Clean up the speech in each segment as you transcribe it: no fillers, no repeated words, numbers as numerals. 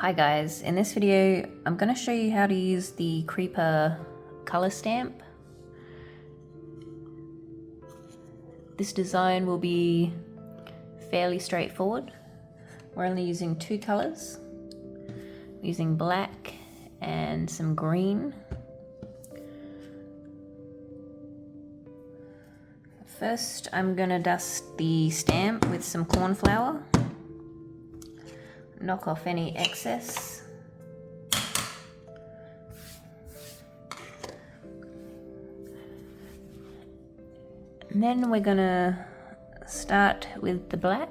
Hi guys, in this video I'm going to show you how to use the Creeper color stamp. This design will be fairly straightforward. We're only using two colors. We're using black and some green. First I'm going to dust the stamp with some corn flour. Knock off any excess. And then we're gonna start with the black,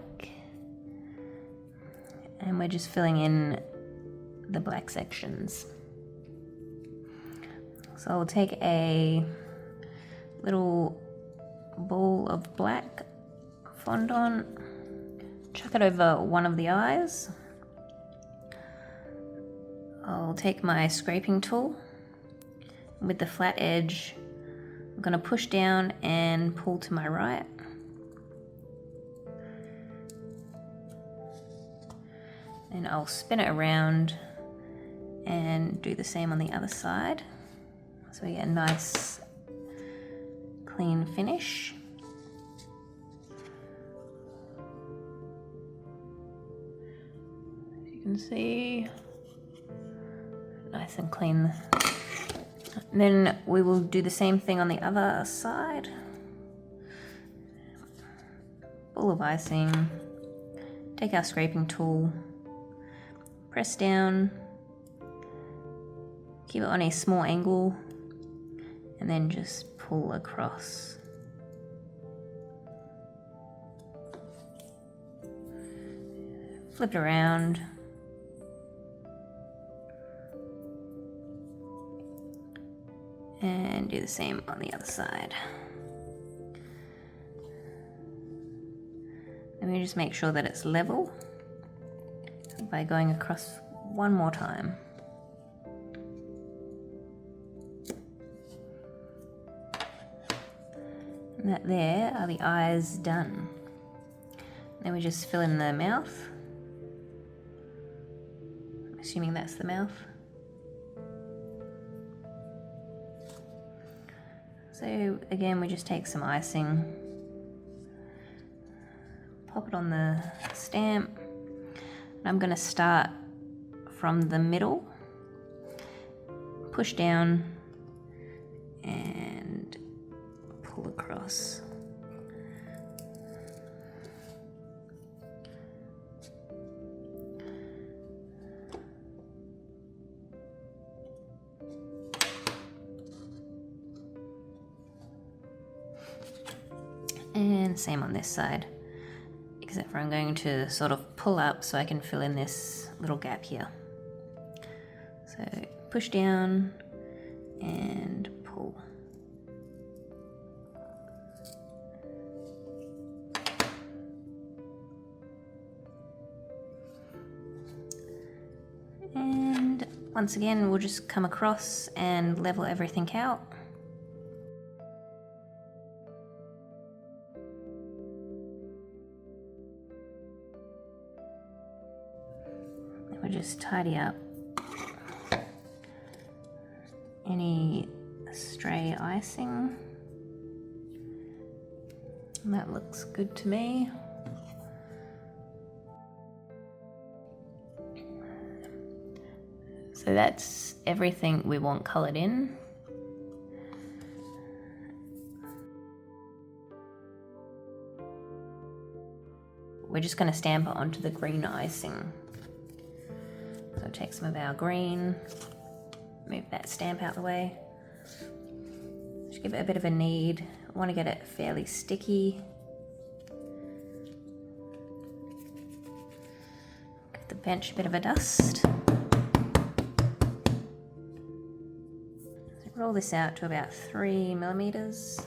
and we're just filling in the black sections. So I'll take a little ball of black fondant, chuck it over one of the eyes. I'll take my scraping tool. With the flat edge, I'm going to push down and pull to my right. And I'll spin it around and do the same on the other side. So we get a nice clean finish. As you can see, nice and clean. And then we will do the same thing on the other side. Ball of icing. Take our scraping tool, press down, keep it on a small angle, and then just pull across. Flip it around. And do the same on the other side. Let me just make sure that it's level by going across one more time. And that there are the eyes done. Then we just fill in the mouth. I'm assuming that's the mouth. So again, we just take some icing, pop it on the stamp, and I'm going to start from the middle, push down and pull across. And same on this side, except for I'm going to sort of pull up so I can fill in this little gap here. So push down and pull. And once again, we'll just come across and level everything out. We'll just tidy up any stray icing. And that looks good to me. So that's everything we want colored in. We're just going to stamp it onto the green icing. So take some of our green, move that stamp out the way. Just give it a bit of a knead. I want to get it fairly sticky. Give the bench a bit of a dust. So roll this out to about 3 millimeters.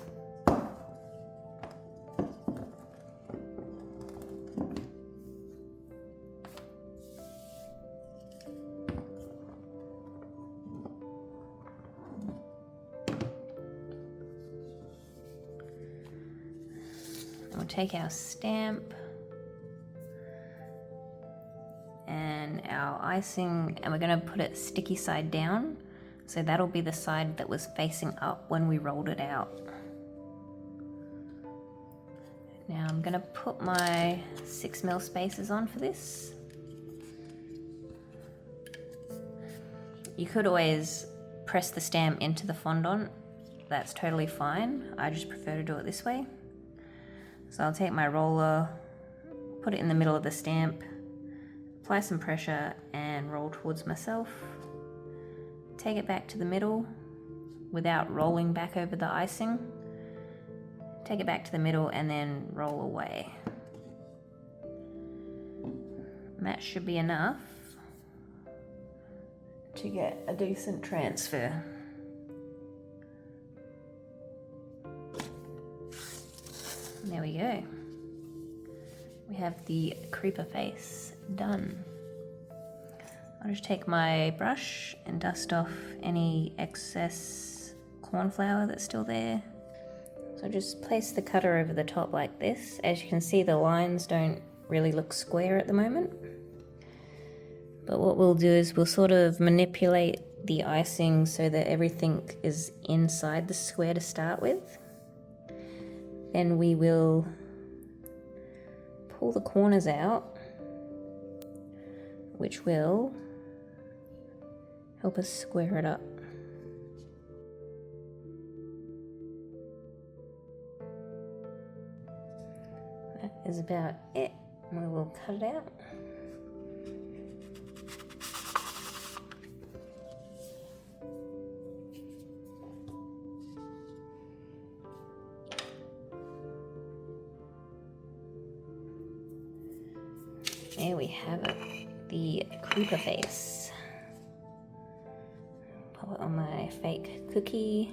We'll take our stamp and our icing and we're going to put it sticky side down. So that'll be the side that was facing up when we rolled it out. Now I'm going to put my 6mm spacers on for this. You could always press the stamp into the fondant. That's totally fine. I just prefer to do it this way. So I'll take my roller, put it in the middle of the stamp, apply some pressure and roll towards myself. Take it back to the middle without rolling back over the icing. Take it back to the middle and then roll away. And that should be enough to get a decent transfer. There we go. We have the creeper face done. I'll just take my brush and dust off any excess corn flour that's still there. So just place the cutter over the top like this. As you can see, the lines don't really look square at the moment. But what we'll do is we'll sort of manipulate the icing so that everything is inside the square to start with. Then we will pull the corners out, which will help us square it up. That is about it. We will cut it out. There we have it, the creeper face. Pop it on my fake cookie.